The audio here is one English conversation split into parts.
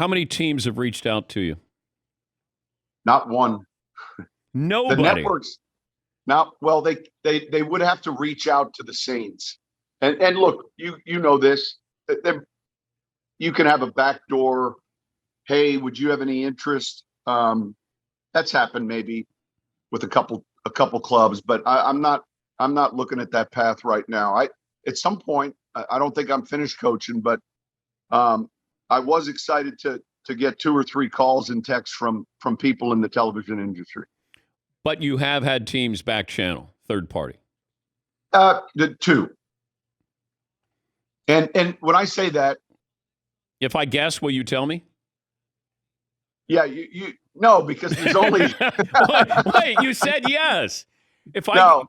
How many teams have reached out to you? Not one. Nobody. The networks. Now, well, they would have to reach out to the Saints. And look, you know this. You can have a backdoor. Hey, would you have any interest? That's happened maybe with a couple clubs, but I'm not looking at that path right now. At some point, I don't think I'm finished coaching, but I was excited to get 2 or 3 calls and texts from people in the television industry. But you have had teams back channel, third party. The 2. And when I say that, if I guess, will you tell me? Yeah, you no, because there's only wait, you said yes. Okay.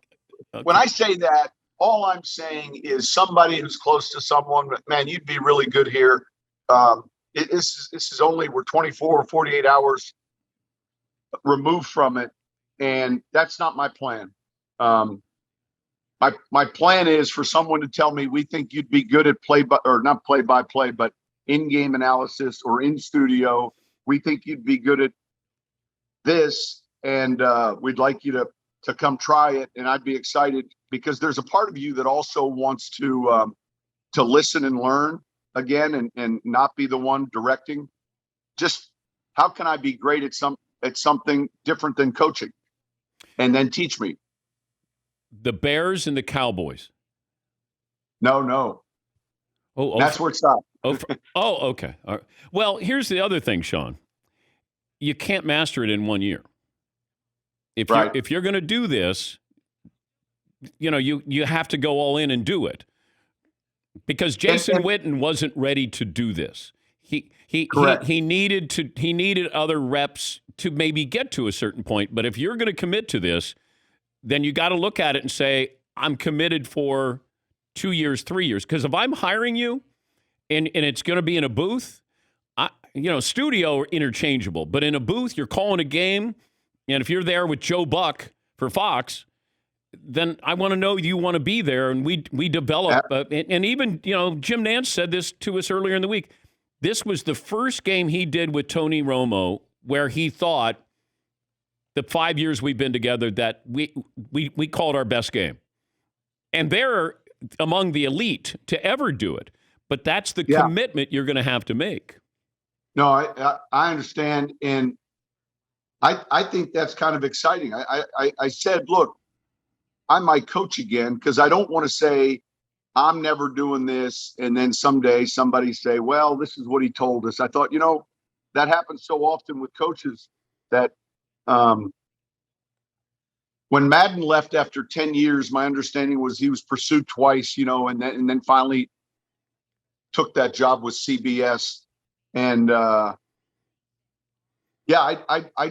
When I say that, all I'm saying is somebody who's close to someone, man, you'd be really good here. This is only, we're 24 or 48 hours removed from it, and that's not my plan. My plan is for someone to tell me, we think you'd be good at not play by play, but in-game analysis or in studio. We think you'd be good at this, and we'd like you to come try it. And I'd be excited because there's a part of you that also wants to listen and learn again, and not be the one directing. Just how can I be great at something different than coaching, and then teach me. The Bears and the Cowboys. No. Oh, that's where it stopped. Okay. All right. Well, here's the other thing, Sean. You can't master it in 1 year. If you're going to do this, you have to go all in and do it. Because Jason Witten wasn't ready to do this. He needed other reps to maybe get to a certain point. But if you're going to commit to this, then you got to look at it and say, I'm committed for 2 years, 3 years. Because if I'm hiring you and it's going to be in a booth, studio are interchangeable. But in a booth, you're calling a game. And if you're there with Joe Buck for Fox, then I want to know you want to be there. And we develop. And even, Jim Nantz said this to us earlier in the week. This was the first game he did with Tony Romo where he thought the 5 years we've been together that we called our best game. And they're among the elite to ever do it. But that's the commitment you're going to have to make. No, I understand. And I think that's kind of exciting. I said, look, I might coach again because I don't want to say I'm never doing this. And then someday somebody say, well, this is what he told us. I thought, that happens so often with coaches that when Madden left after 10 years, my understanding was he was pursued twice, and then finally took that job with CBS. And I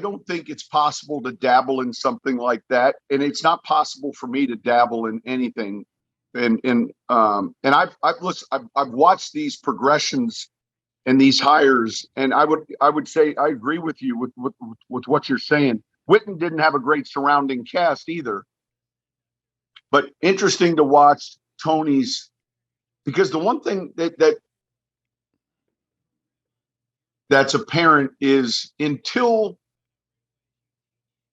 don't think it's possible to dabble in something like that. And it's not possible for me to dabble in anything. And I've watched these progressions and these hires, and I would say I agree with you with what you're saying. Witten didn't have a great surrounding cast either, but interesting to watch Tony's, because the one thing that's apparent is until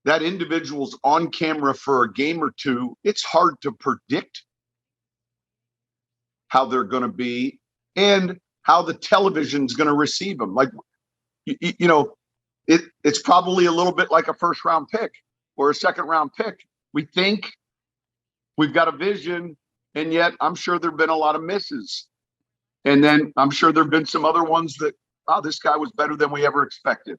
that individual's on camera for a game or two, it's hard to predict how they're going to be and how the television's going to receive them. Like, it's probably a little bit like a first round pick or a second round pick. We think we've got a vision, and yet I'm sure there've been a lot of misses. And then I'm sure there've been some other ones that, this guy was better than we ever expected.